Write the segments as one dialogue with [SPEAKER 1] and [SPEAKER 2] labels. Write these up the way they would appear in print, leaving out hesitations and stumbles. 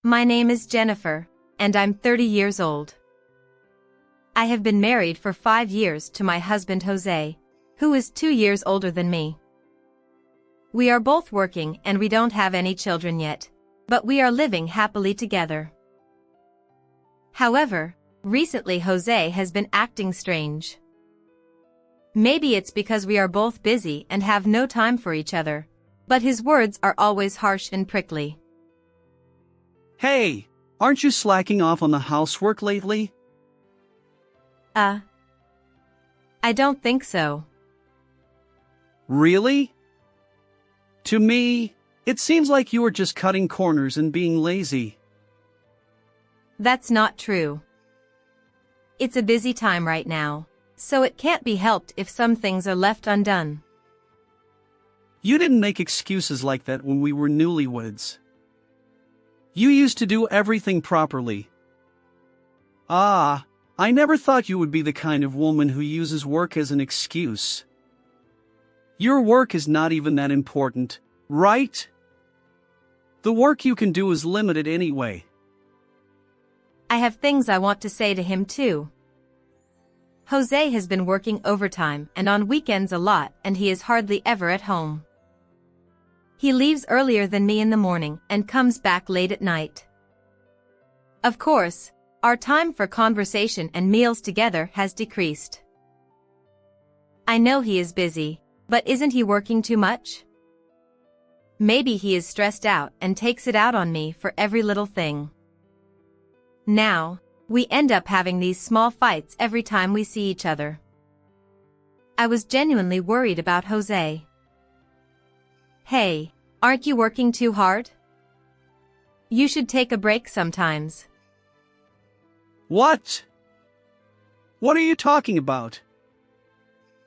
[SPEAKER 1] My name is Jennifer, and I'm 30 years old. I have been married for 5 years to my husband Jose, who is 2 years older than me. We are both working and we don't have any children yet, but we are living happily together. However, recently Jose has been acting strange. Maybe it's because we are both busy and have no time for each other, but his words are always harsh and prickly.
[SPEAKER 2] Hey, aren't you slacking off on the housework lately?
[SPEAKER 1] I don't think so.
[SPEAKER 2] Really? To me, it seems like you are just cutting corners and being lazy.
[SPEAKER 1] That's not true. It's a busy time right now, so it can't be helped if some things are left undone.
[SPEAKER 2] You didn't make excuses like that when we were newlyweds. You used to do everything properly. I never thought you would be the kind of woman who uses work as an excuse. Your work is not even that important, right? The work you can do is limited anyway.
[SPEAKER 1] I have things I want to say to him too. Jose has been working overtime and on weekends a lot, and he is hardly ever at home. He leaves earlier than me in the morning and comes back late at night. Of course, our time for conversation and meals together has decreased. I know he is busy, but isn't he working too much? Maybe he is stressed out and takes it out on me for every little thing. Now, we end up having these small fights every time we see each other. I was genuinely worried about Jose. Hey, aren't you working too hard? You should take a break sometimes.
[SPEAKER 2] What? What are you talking about?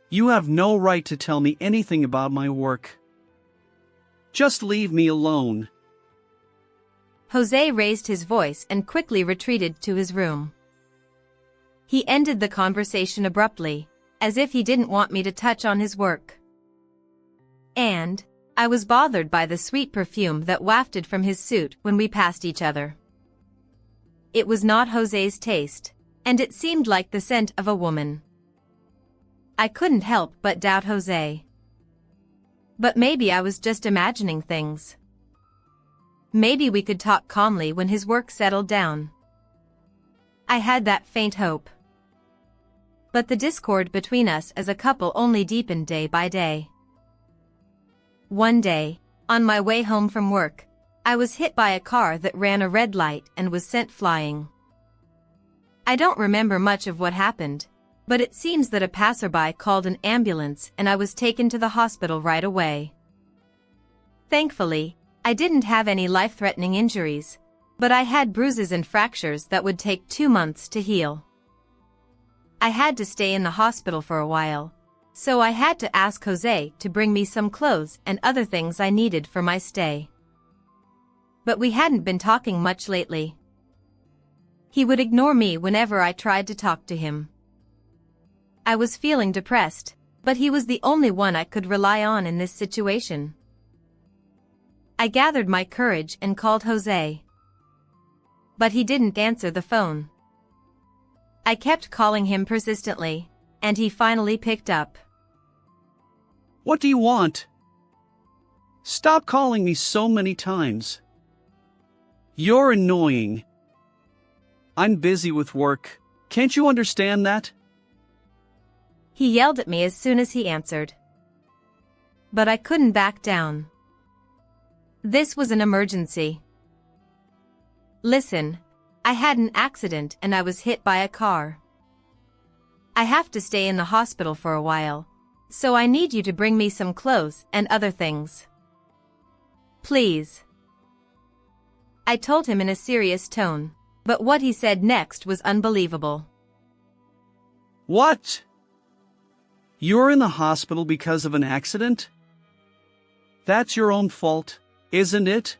[SPEAKER 2] You have no right to tell me anything about my work. Just leave me alone.
[SPEAKER 1] Jose raised his voice and quickly retreated to his room. He ended the conversation abruptly, as if he didn't want me to touch on his work. And I was bothered by the sweet perfume that wafted from his suit when we passed each other. It was not Jose's taste, and it seemed like the scent of a woman. I couldn't help but doubt Jose. But maybe I was just imagining things. Maybe we could talk calmly when his work settled down. I had that faint hope. But the discord between us as a couple only deepened day by day. One day, on my way home from work, I was hit by a car that ran a red light and was sent flying. I don't remember much of what happened, but it seems that a passerby called an ambulance and I was taken to the hospital right away. Thankfully, I didn't have any life-threatening injuries, but I had bruises and fractures that would take 2 months to heal. I had to stay in the hospital for a while, so I had to ask Jose to bring me some clothes and other things I needed for my stay. But we hadn't been talking much lately. He would ignore me whenever I tried to talk to him. I was feeling depressed, but he was the only one I could rely on in this situation. I gathered my courage and called Jose. But he didn't answer the phone. I kept calling him persistently, and he finally picked up.
[SPEAKER 2] What do you want? Stop calling me so many times. You're annoying. I'm busy with work. Can't you understand that?
[SPEAKER 1] He yelled at me as soon as he answered. But I couldn't back down. This was an emergency. Listen, I had an accident and I was hit by a car. I have to stay in the hospital for a while, so I need you to bring me some clothes and other things. Please. I told him in a serious tone, but what he said next was unbelievable.
[SPEAKER 2] What? You're in the hospital because of an accident? That's your own fault, isn't it?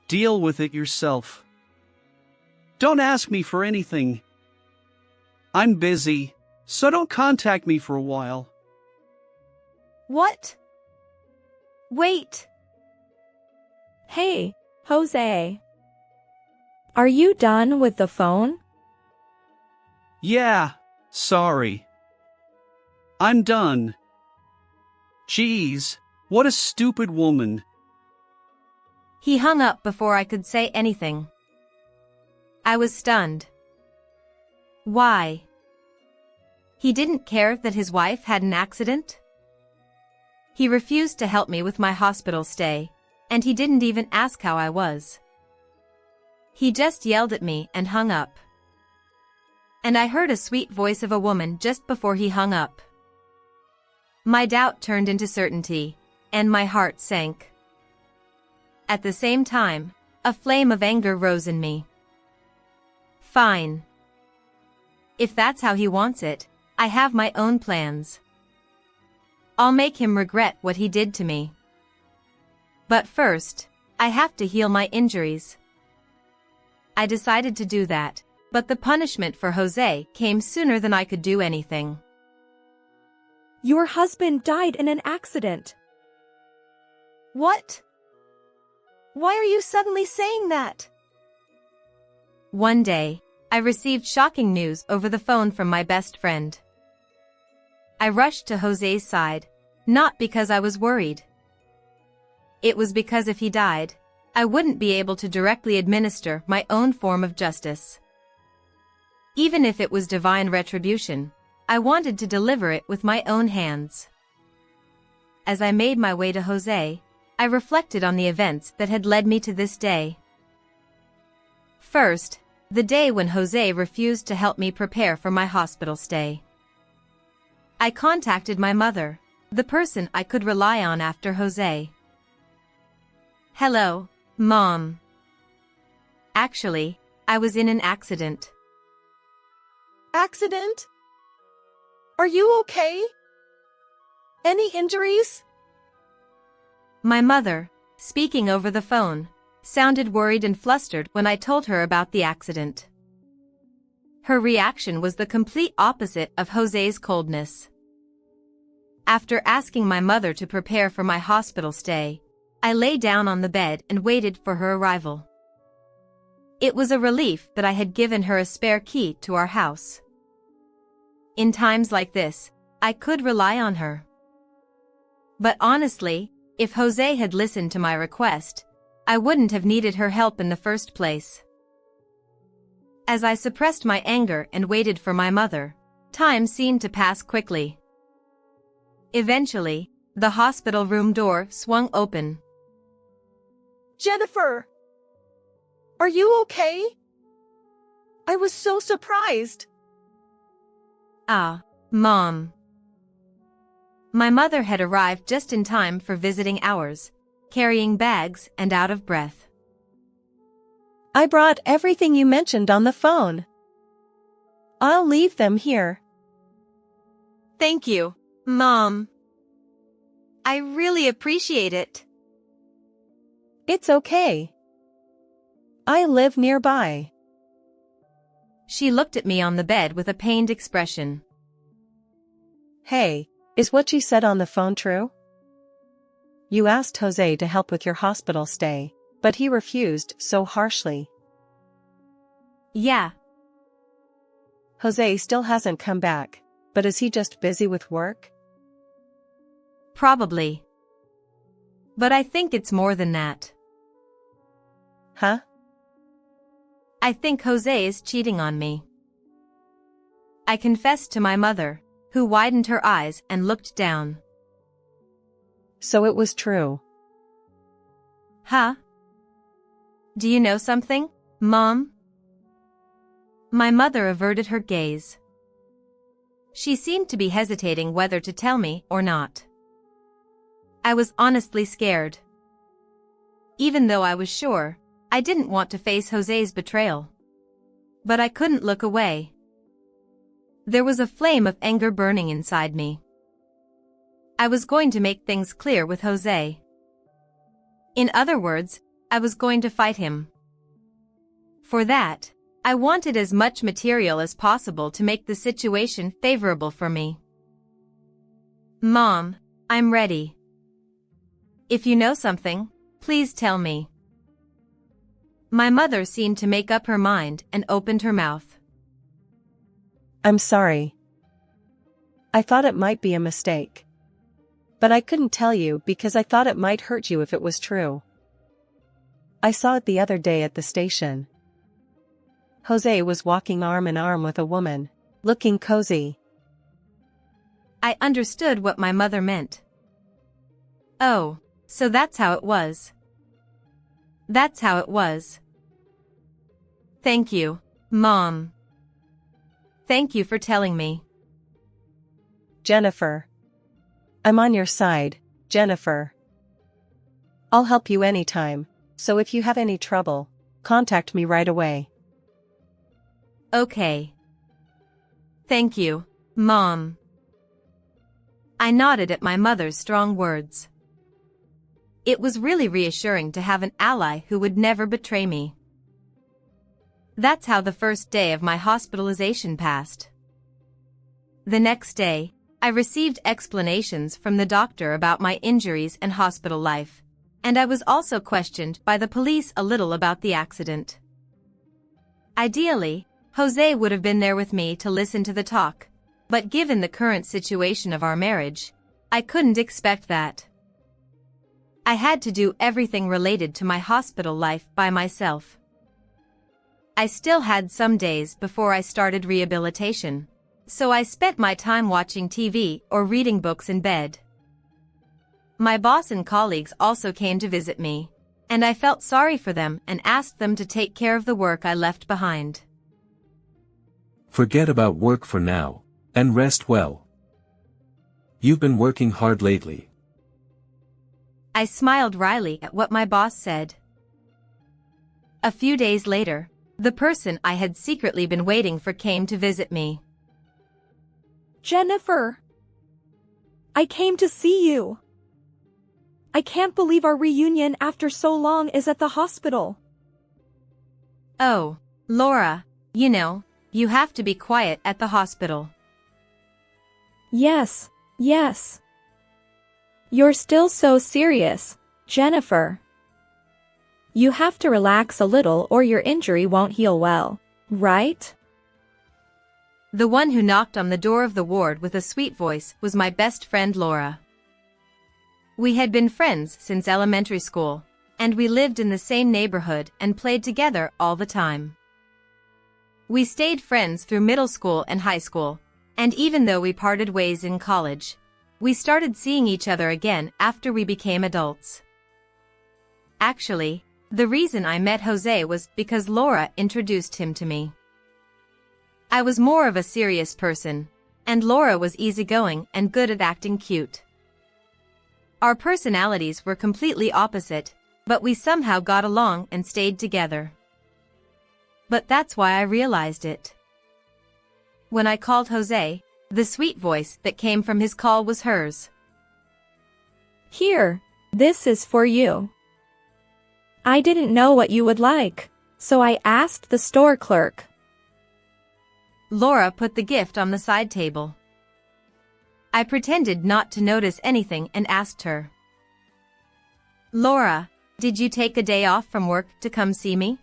[SPEAKER 2] Deal with it yourself. Don't ask me for anything. I'm busy, so don't contact me for a while.
[SPEAKER 1] What? Wait.
[SPEAKER 3] Hey, Jose. Are you done with the phone?
[SPEAKER 2] Yeah, sorry. I'm done. Jeez, what a stupid woman.
[SPEAKER 1] He hung up before I could say anything. I was stunned. Why? He didn't care that his wife had an accident? He refused to help me with my hospital stay, and he didn't even ask how I was. He just yelled at me and hung up. And I heard a sweet voice of a woman just before he hung up. My doubt turned into certainty, and my heart sank. At the same time, a flame of anger rose in me. Fine. If that's how he wants it, I have my own plans. I'll make him regret what he did to me. But first, I have to heal my injuries. I decided to do that, but the punishment for Jose came sooner than I could do anything.
[SPEAKER 3] Your husband died in an accident.
[SPEAKER 4] What? Why are you suddenly saying that?
[SPEAKER 1] One day, I received shocking news over the phone from my best friend. I rushed to Jose's side, not because I was worried. It was because if he died, I wouldn't be able to directly administer my own form of justice. Even if it was divine retribution, I wanted to deliver it with my own hands. As I made my way to Jose, I reflected on the events that had led me to this day. First, the day when Jose refused to help me prepare for my hospital stay. I contacted my mother, the person I could rely on after Jose. Hello, Mom. Actually, I was in an accident.
[SPEAKER 4] Accident? Are you okay? Any injuries?
[SPEAKER 1] My mother, speaking over the phone, sounded worried and flustered when I told her about the accident. Her reaction was the complete opposite of Jose's coldness. After asking my mother to prepare for my hospital stay, I lay down on the bed and waited for her arrival. It was a relief that I had given her a spare key to our house. In times like this, I could rely on her. But honestly, if Jose had listened to my request, I wouldn't have needed her help in the first place. As I suppressed my anger and waited for my mother, time seemed to pass quickly. Eventually, the hospital room door swung open.
[SPEAKER 4] Jennifer! Are you okay? I was so surprised.
[SPEAKER 1] Ah, Mom. My mother had arrived just in time for visiting hours, carrying bags and out of breath.
[SPEAKER 4] I brought everything you mentioned on the phone. I'll leave them here.
[SPEAKER 1] Thank you, Mom. I really appreciate it.
[SPEAKER 4] It's okay. I live nearby.
[SPEAKER 1] She looked at me on the bed with a pained expression.
[SPEAKER 4] Hey, is what you said on the phone true? You asked Jose to help with your hospital stay, but he refused so harshly.
[SPEAKER 1] Yeah.
[SPEAKER 4] Jose still hasn't come back, but is he just busy with work?
[SPEAKER 1] Probably. But I think it's more than that.
[SPEAKER 4] Huh?
[SPEAKER 1] I think Jose is cheating on me. I confessed to my mother, who widened her eyes and looked down.
[SPEAKER 4] So it was true.
[SPEAKER 1] Huh? Do you know something, Mom? My mother averted her gaze. She seemed to be hesitating whether to tell me or not. I was honestly scared. Even though I was sure, I didn't want to face Jose's betrayal. But I couldn't look away. There was a flame of anger burning inside me. I was going to make things clear with Jose. In other words, I was going to fight him. For that, I wanted as much material as possible to make the situation favorable for me. Mom, I'm ready. If you know something, please tell me. My mother seemed to make up her mind and opened her mouth.
[SPEAKER 4] I'm sorry. I thought it might be a mistake. But I couldn't tell you because I thought it might hurt you if it was true. I saw it the other day at the station. Jose was walking arm in arm with a woman, looking cozy.
[SPEAKER 1] I understood what my mother meant. Oh, so that's how it was. That's how it was. Thank you, Mom. Thank you for telling me.
[SPEAKER 4] Jennifer. I'm on your side, Jennifer. I'll help you anytime, so if you have any trouble, contact me right away.
[SPEAKER 1] Okay. Thank you, Mom. I nodded at my mother's strong words. It was really reassuring to have an ally who would never betray me. That's how the first day of my hospitalization passed. The next day, I received explanations from the doctor about my injuries and hospital life, and I was also questioned by the police a little about the accident. Ideally, Jose would have been there with me to listen to the talk, but given the current situation of our marriage, I couldn't expect that. I had to do everything related to my hospital life by myself. I still had some days before I started rehabilitation, so I spent my time watching TV or reading books in bed. My boss and colleagues also came to visit me, and I felt sorry for them and asked them to take care of the work I left behind.
[SPEAKER 5] Forget about work for now, and rest well. You've been working hard lately.
[SPEAKER 1] I smiled wryly at what my boss said. A few days later, the person I had secretly been waiting for came to visit me.
[SPEAKER 3] Jennifer. I came to see you. I can't believe our reunion after so long is at the hospital.
[SPEAKER 1] Oh, Laura, you have to be quiet at the hospital.
[SPEAKER 3] Yes. You're still so serious, Jennifer. You have to relax a little or your injury won't heal well, right?
[SPEAKER 1] The one who knocked on the door of the ward with a sweet voice was my best friend Laura. We had been friends since elementary school, and we lived in the same neighborhood and played together all the time. We stayed friends through middle school and high school, and even though we parted ways in college, we started seeing each other again after we became adults. Actually, the reason I met Jose was because Laura introduced him to me. I was more of a serious person, and Laura was easygoing and good at acting cute. Our personalities were completely opposite, but we somehow got along and stayed together. But that's why I realized it. When I called Jose, the sweet voice that came from his call was hers.
[SPEAKER 3] Here, this is for you. I didn't know what you would like, so I asked the store clerk.
[SPEAKER 1] Laura put the gift on the side table. I pretended not to notice anything and asked her. Laura, did you take a day off from work to come see me?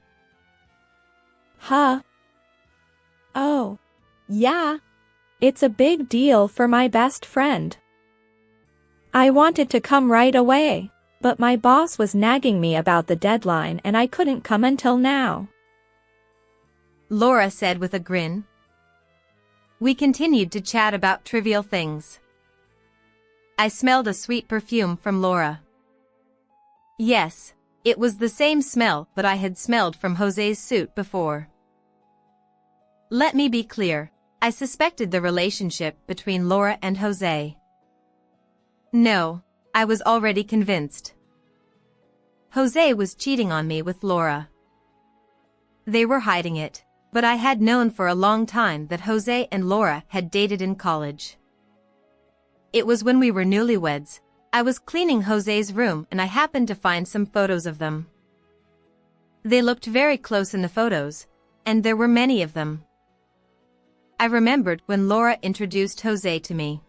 [SPEAKER 3] Huh? Oh, yeah. It's a big deal for my best friend. I wanted to come right away, but my boss was nagging me about the deadline and I couldn't come until now.
[SPEAKER 1] Laura said with a grin. We continued to chat about trivial things. I smelled a sweet perfume from Laura. Yes, it was the same smell that I had smelled from Jose's suit before. Let me be clear, I suspected the relationship between Laura and Jose. No, I was already convinced. Jose was cheating on me with Laura. They were hiding it, but I had known for a long time that Jose and Laura had dated in college. It was when we were newlyweds. I was cleaning Jose's room and I happened to find some photos of them. They looked very close in the photos, and there were many of them. I remembered when Laura introduced Jose to me.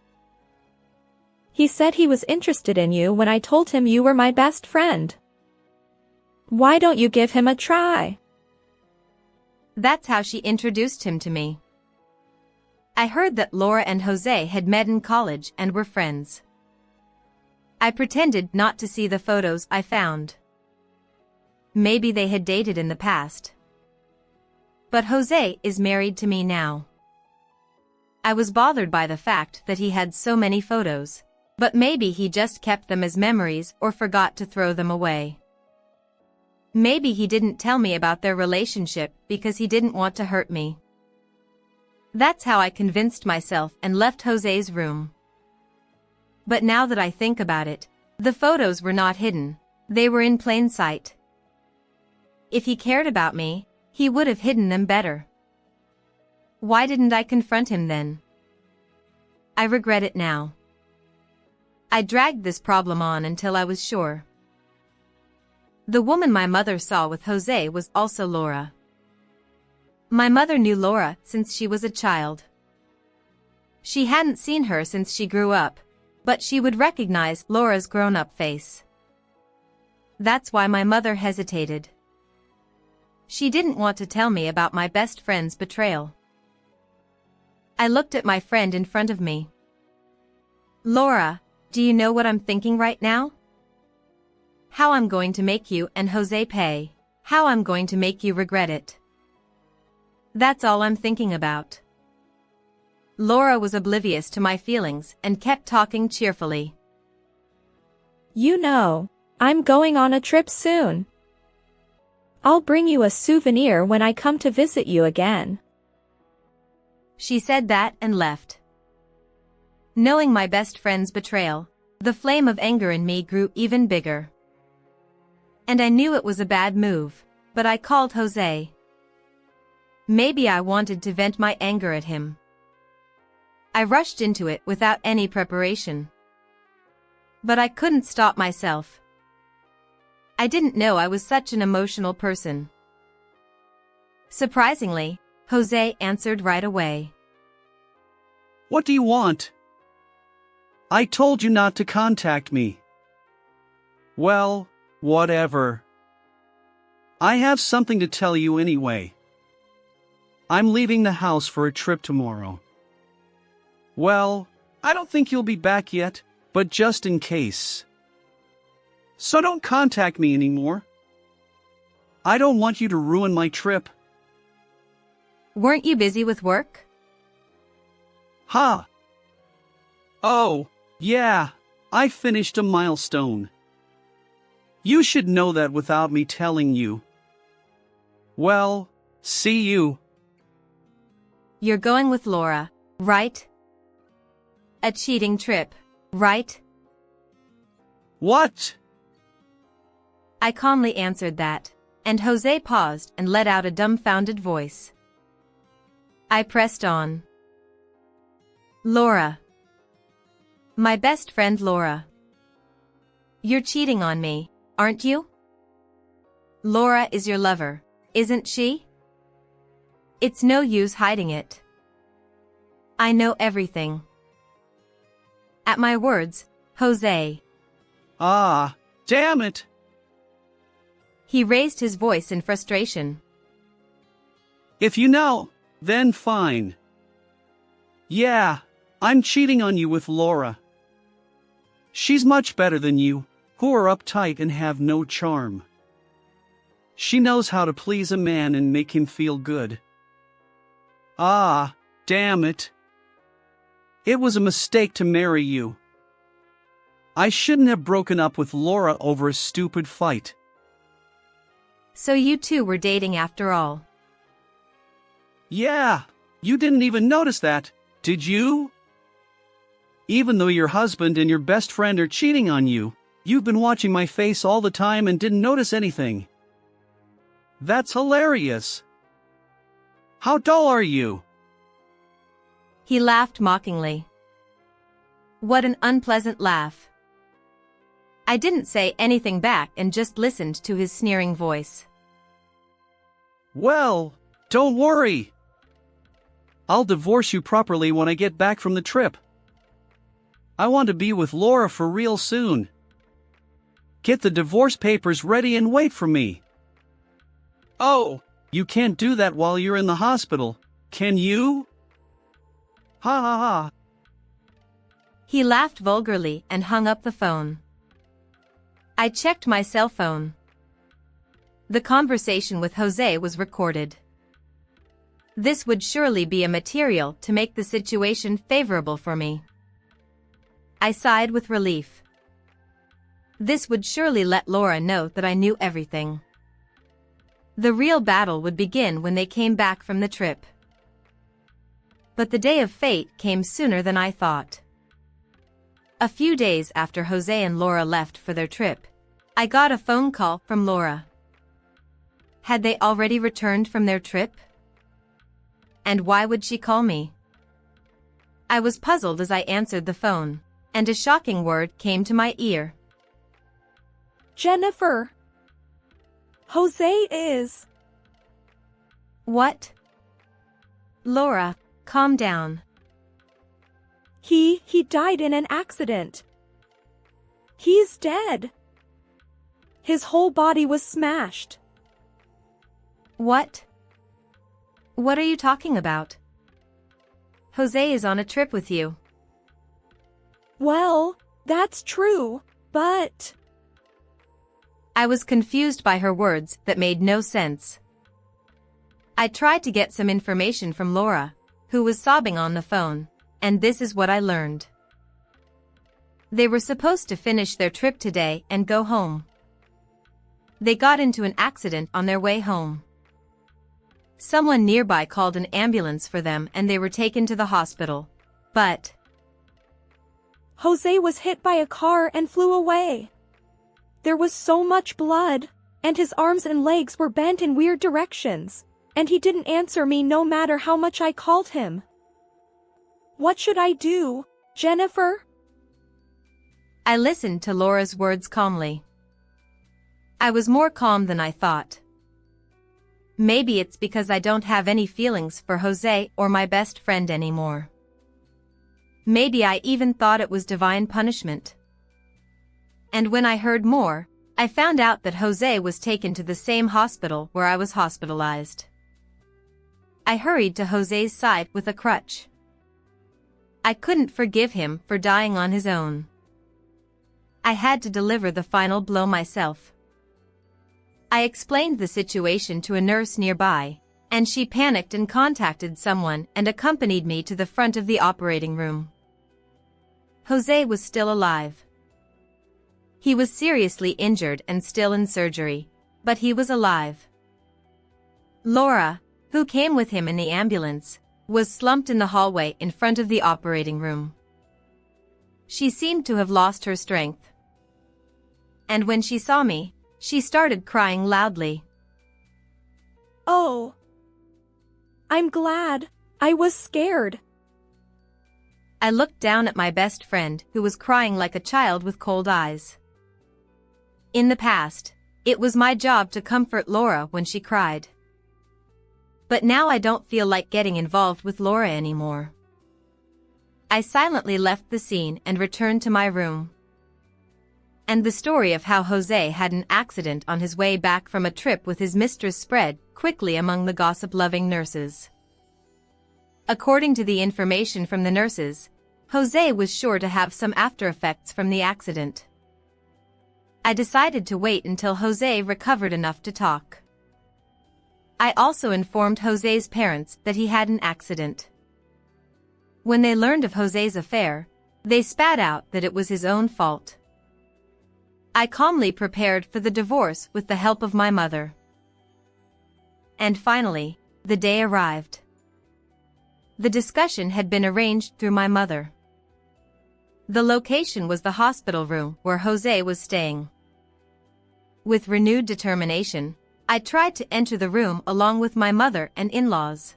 [SPEAKER 3] He said he was interested in you when I told him you were my best friend. Why don't you give him a try?
[SPEAKER 1] That's how she introduced him to me. I heard that Laura and Jose had met in college and were friends. I pretended not to see the photos I found. Maybe they had dated in the past. But Jose is married to me now. I was bothered by the fact that he had so many photos, but maybe he just kept them as memories or forgot to throw them away. Maybe he didn't tell me about their relationship because he didn't want to hurt me. That's how I convinced myself and left Jose's room. But now that I think about it, the photos were not hidden, they were in plain sight. If he cared about me, he would have hidden them better. Why didn't I confront him then? I regret it now. I dragged this problem on until I was sure. The woman my mother saw with Jose was also Laura. My mother knew Laura since she was a child. She hadn't seen her since she grew up, but she would recognize Laura's grown-up face. That's why my mother hesitated. She didn't want to tell me about my best friend's betrayal. I looked at my friend in front of me. Laura, do you know what I'm thinking right now? How I'm going to make you and Jose pay. How I'm going to make you regret it. That's all I'm thinking about. Laura was oblivious to my feelings and kept talking cheerfully.
[SPEAKER 3] You know, I'm going on a trip soon. I'll bring you a souvenir when I come to visit you again.
[SPEAKER 1] She said that and left. Knowing my best friend's betrayal, the flame of anger in me grew even bigger. And I knew it was a bad move, but I called Jose. Maybe I wanted to vent my anger at him. I rushed into it without any preparation. But I couldn't stop myself. I didn't know I was such an emotional person. Surprisingly, Jose answered right away.
[SPEAKER 2] What do you want? I told you not to contact me. Well, whatever. I have something to tell you anyway. I'm leaving the house for a trip tomorrow. Well, I don't think you'll be back yet, but just in case. So don't contact me anymore. I don't want you to ruin my trip.
[SPEAKER 1] Weren't you busy with work?
[SPEAKER 2] Ha! Oh, yeah, I finished a milestone. You should know that without me telling you. Well, see you.
[SPEAKER 1] You're going with Laura, right? A cheating trip, right?
[SPEAKER 2] What?
[SPEAKER 1] I calmly answered that, and Jose paused and let out a dumbfounded voice. I pressed on. Laura. My best friend Laura. You're cheating on me, aren't you? Laura is your lover, isn't she? It's no use hiding it. I know everything. At my words, Jose.
[SPEAKER 2] Ah, damn it!
[SPEAKER 1] He raised his voice in frustration.
[SPEAKER 2] If you know, then fine. Yeah, I'm cheating on you with Laura. She's much better than you, who are uptight and have no charm. She knows how to please a man and make him feel good. Ah, damn it. It was a mistake to marry you. I shouldn't have broken up with Laura over a stupid fight.
[SPEAKER 1] So you two were dating after all.
[SPEAKER 2] Yeah, you didn't even notice that, did you? Even though your husband and your best friend are cheating on you, you've been watching my face all the time and didn't notice anything. That's hilarious. How dull are you?
[SPEAKER 1] He laughed mockingly. What an unpleasant laugh. I didn't say anything back and just listened to his sneering voice.
[SPEAKER 2] Well, don't worry. I'll divorce you properly when I get back from the trip. I want to be with Laura for real soon. Get the divorce papers ready and wait for me. Oh, you can't do that while you're in the hospital, can you? Ha ha ha.
[SPEAKER 1] He laughed vulgarly and hung up the phone. I checked my cell phone. The conversation with Jose was recorded. This would surely be a material to make the situation favorable for me. I sighed with relief. This would surely let Laura know that I knew everything. The real battle would begin when they came back from the trip. But the day of fate came sooner than I thought. A few days after Jose and Laura left for their trip, I got a phone call from Laura. Had they already returned from their trip? And why would she call me? I was puzzled as I answered the phone, and a shocking word came to my ear.
[SPEAKER 3] Jennifer. Jose is.
[SPEAKER 1] What? Laura, calm down.
[SPEAKER 3] He died in an accident. He's dead. His whole body was smashed.
[SPEAKER 1] What? What are you talking about? Jose is on a trip with you.
[SPEAKER 3] Well, that's true, but...
[SPEAKER 1] I was confused by her words that made no sense. I tried to get some information from Laura, who was sobbing on the phone, and this is what I learned. They were supposed to finish their trip today and go home. They got into an accident on their way home. Someone nearby called an ambulance for them and they were taken to the hospital, but...
[SPEAKER 3] Jose was hit by a car and flew away. There was so much blood, and his arms and legs were bent in weird directions, and he didn't answer me no matter how much I called him. What should I do, Jennifer?
[SPEAKER 1] I listened to Laura's words calmly. I was more calm than I thought. Maybe it's because I don't have any feelings for Jose or my best friend anymore. Maybe I even thought it was divine punishment. And when I heard more, I found out that Jose was taken to the same hospital where I was hospitalized. I hurried to Jose's side with a crutch. I couldn't forgive him for dying on his own. I had to deliver the final blow myself. I explained the situation to a nurse nearby, and she panicked and contacted someone and accompanied me to the front of the operating room. Jose was still alive. He was seriously injured and still in surgery, but he was alive. Laura, who came with him in the ambulance, was slumped in the hallway in front of the operating room. She seemed to have lost her strength. And when she saw me, she started crying loudly.
[SPEAKER 3] Oh. I'm glad. I was scared.
[SPEAKER 1] I looked down at my best friend who was crying like a child with cold eyes. In the past, it was my job to comfort Laura when she cried. But now I don't feel like getting involved with Laura anymore. I silently left the scene and returned to my room. And the story of how Jose had an accident on his way back from a trip with his mistress spread quickly among the gossip-loving nurses. According to the information from the nurses, Jose was sure to have some after-effects from the accident. I decided to wait until Jose recovered enough to talk. I also informed Jose's parents that he had an accident. When they learned of Jose's affair, they spat out that it was his own fault. I calmly prepared for the divorce with the help of my mother. And finally, the day arrived. The discussion had been arranged through my mother. The location was the hospital room where Jose was staying. With renewed determination, I tried to enter the room along with my mother and in-laws.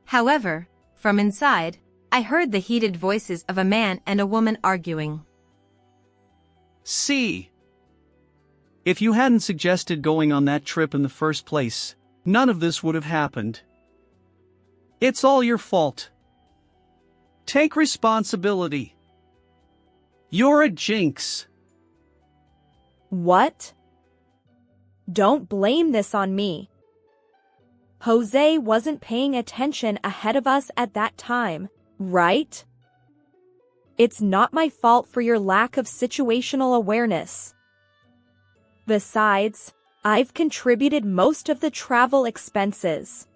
[SPEAKER 1] However, from inside, I heard the heated voices of a man and a woman arguing.
[SPEAKER 2] See, if you hadn't suggested going on that trip in the first place, none of this would have happened. It's all your fault. Take responsibility. You're a jinx.
[SPEAKER 3] What? Don't blame this on me. Jose wasn't paying attention ahead of us at that time, right? It's not my fault for your lack of situational awareness. Besides, I've contributed most of the travel expenses.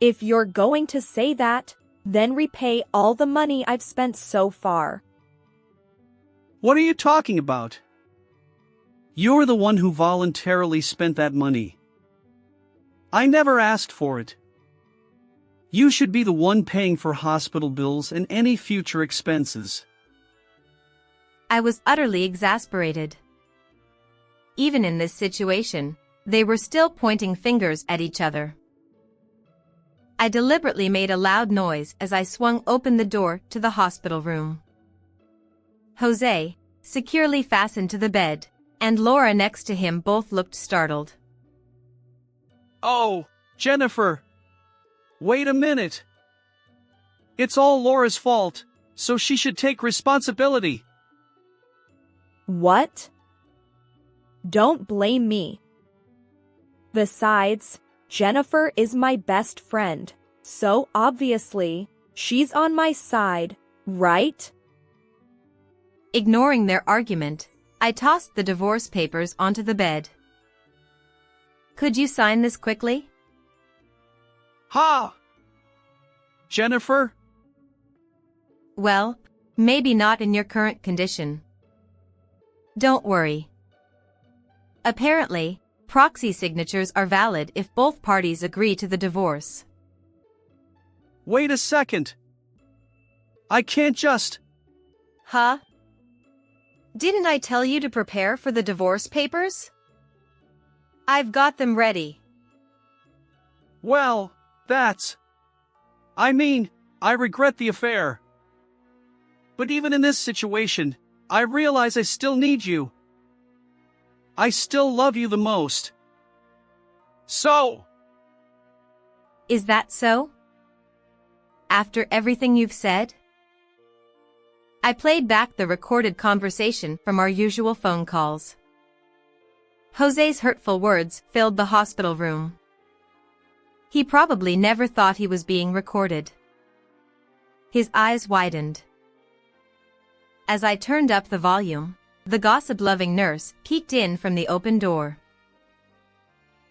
[SPEAKER 3] If you're going to say that, then repay all the money I've spent so far.
[SPEAKER 2] What are you talking about? You're the one who voluntarily spent that money. I never asked for it. You should be the one paying for hospital bills and any future expenses.
[SPEAKER 1] I was utterly exasperated. Even in this situation, they were still pointing fingers at each other. I deliberately made a loud noise as I swung open the door to the hospital room. Jose, securely fastened to the bed, and Laura next to him both looked startled.
[SPEAKER 2] Oh, Jennifer! Wait a minute! It's all Laura's fault, so she should take responsibility.
[SPEAKER 3] What? Don't blame me. Besides, Jennifer is my best friend, so obviously, she's on my side, right?
[SPEAKER 1] Ignoring their argument, I tossed the divorce papers onto the bed. Could you sign this quickly?
[SPEAKER 2] Ha! Jennifer?
[SPEAKER 1] Well, maybe not in your current condition. Don't worry. Apparently, proxy signatures are valid if both parties agree to the divorce.
[SPEAKER 2] Wait a second. I can't just...
[SPEAKER 1] Huh? Didn't I tell you to prepare for the divorce papers? I've got them ready.
[SPEAKER 2] Well, that's... I regret the affair. But even in this situation, I realize I still need you. I still love you the most. So...
[SPEAKER 1] Is that so? After everything you've said? I played back the recorded conversation from our usual phone calls. Jose's hurtful words filled the hospital room. He probably never thought he was being recorded. His eyes widened. As I turned up the volume, the gossip-loving nurse peeked in from the open door.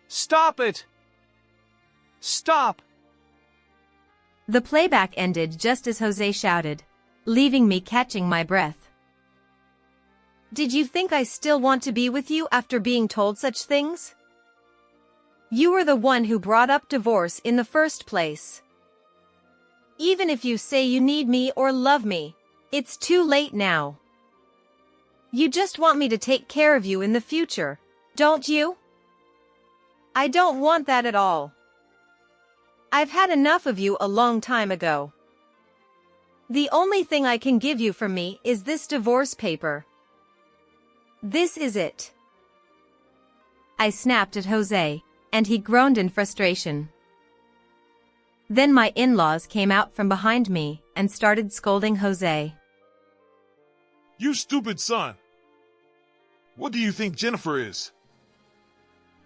[SPEAKER 2] Stop it! Stop!
[SPEAKER 1] The playback ended just as Jose shouted, leaving me catching my breath. Did you think I still want to be with you after being told such things? You were the one who brought up divorce in the first place. Even if you say you need me or love me, it's too late now. You just want me to take care of you in the future, don't you? I don't want that at all. I've had enough of you a long time ago. The only thing I can give you from me is this divorce paper. This is it. I snapped at Jose, and he groaned in frustration. Then my in-laws came out from behind me and started scolding Jose.
[SPEAKER 6] You stupid son! What do you think Jennifer is?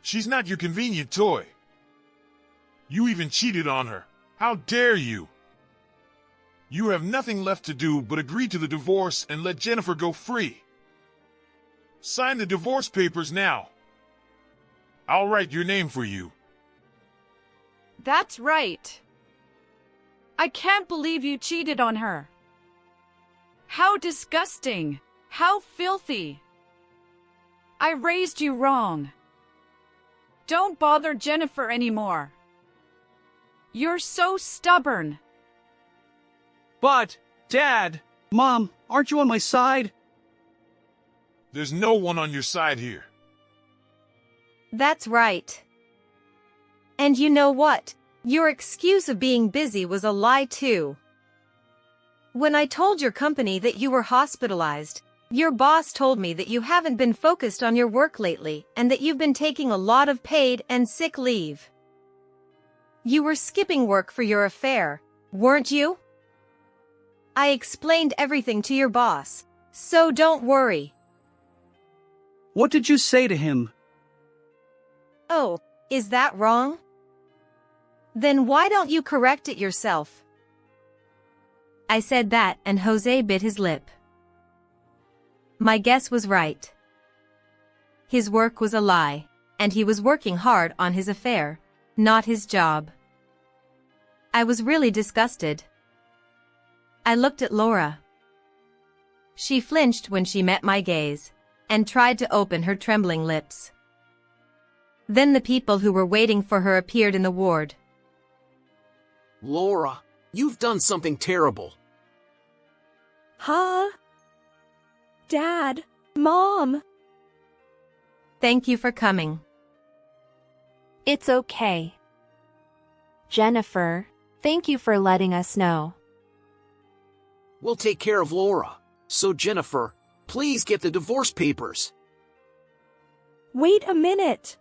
[SPEAKER 6] She's not your convenient toy. You even cheated on her. How dare you? You have nothing left to do but agree to the divorce and let Jennifer go free. Sign the divorce papers now. I'll write your name for you.
[SPEAKER 7] That's right. I can't believe you cheated on her. How disgusting! How filthy! I raised you wrong. Don't bother Jennifer anymore. You're so stubborn.
[SPEAKER 2] But, Dad, Mom, aren't you on my side?
[SPEAKER 6] There's no one on your side here.
[SPEAKER 1] That's right. And you know what? Your excuse of being busy was a lie too. When I told your company that you were hospitalized, your boss told me that you haven't been focused on your work lately and that you've been taking a lot of paid and sick leave. You were skipping work for your affair, weren't you? I explained everything to your boss, so don't worry.
[SPEAKER 2] What did you say to him?
[SPEAKER 1] Oh, is that wrong? Then why don't you correct it yourself? I said that and Jose bit his lip. My guess was right. His work was a lie, and he was working hard on his affair, not his job. I was really disgusted. I looked at Laura. She flinched when she met my gaze, and tried to open her trembling lips. Then the people who were waiting for her appeared in the ward.
[SPEAKER 8] Laura, you've done something terrible.
[SPEAKER 3] Huh? Dad, Mom.
[SPEAKER 1] Thank you for coming.
[SPEAKER 9] It's okay. Jennifer, thank you for letting us know.
[SPEAKER 8] We'll take care of Laura. So Jennifer, please get the divorce papers.
[SPEAKER 3] Wait a minute.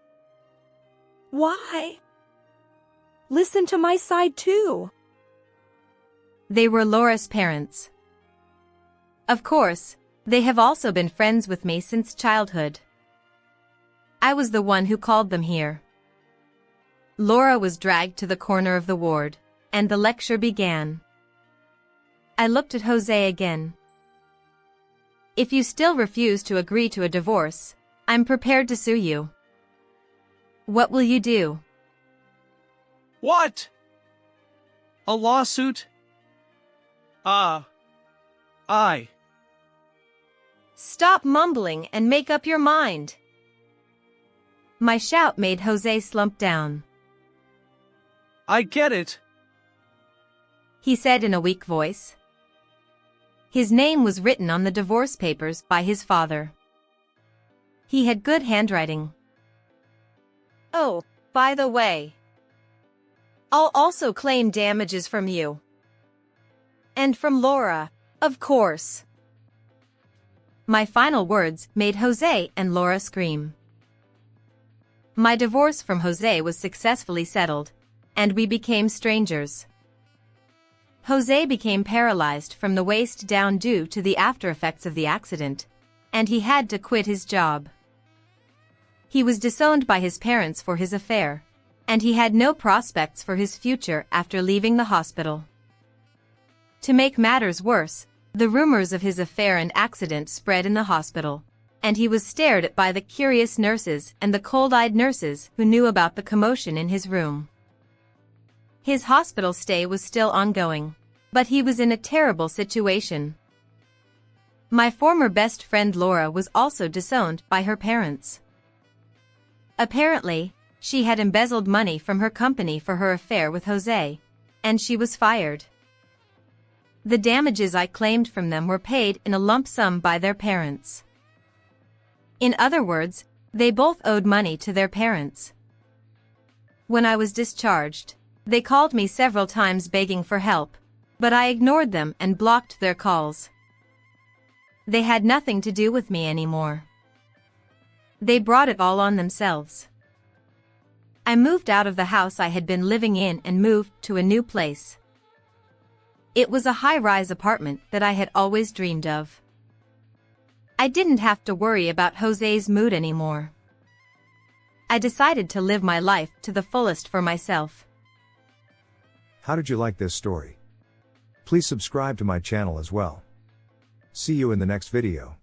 [SPEAKER 3] Why? Listen to my side too.
[SPEAKER 1] They were Laura's parents. Of course, they have also been friends with me since childhood. I was the one who called them here. Laura was dragged to the corner of the ward, and the lecture began. I looked at Jose again. If you still refuse to agree to a divorce, I'm prepared to sue you. What will you do?
[SPEAKER 2] What? A lawsuit? I.
[SPEAKER 1] Stop mumbling and make up your mind. My shout made Jose slump down.
[SPEAKER 2] I get it.
[SPEAKER 1] He said in a weak voice. His name was written on the divorce papers by his father. He had good handwriting. Oh, by the way, I'll also claim damages from you. And from Laura, of course. My final words made Jose and Laura scream. My divorce from Jose was successfully settled, and we became strangers. Jose became paralyzed from the waist down due to the aftereffects of the accident, and he had to quit his job. He was disowned by his parents for his affair, and he had no prospects for his future after leaving the hospital. To make matters worse, the rumors of his affair and accident spread in the hospital, and he was stared at by the curious nurses and the cold-eyed nurses who knew about the commotion in his room. His hospital stay was still ongoing, but he was in a terrible situation. My former best friend Laura was also disowned by her parents. Apparently, she had embezzled money from her company for her affair with Jose, and she was fired. The damages I claimed from them were paid in a lump sum by their parents. In other words, they both owed money to their parents. When I was discharged, they called me several times begging for help, but I ignored them and blocked their calls. They had nothing to do with me anymore. They brought it all on themselves. I moved out of the house I had been living in and moved to a new place. It was a high-rise apartment that I had always dreamed of. I didn't have to worry about Jose's mood anymore. I decided to live my life to the fullest for myself.
[SPEAKER 10] How did you like this story? Please subscribe to my channel as well. See you in the next video.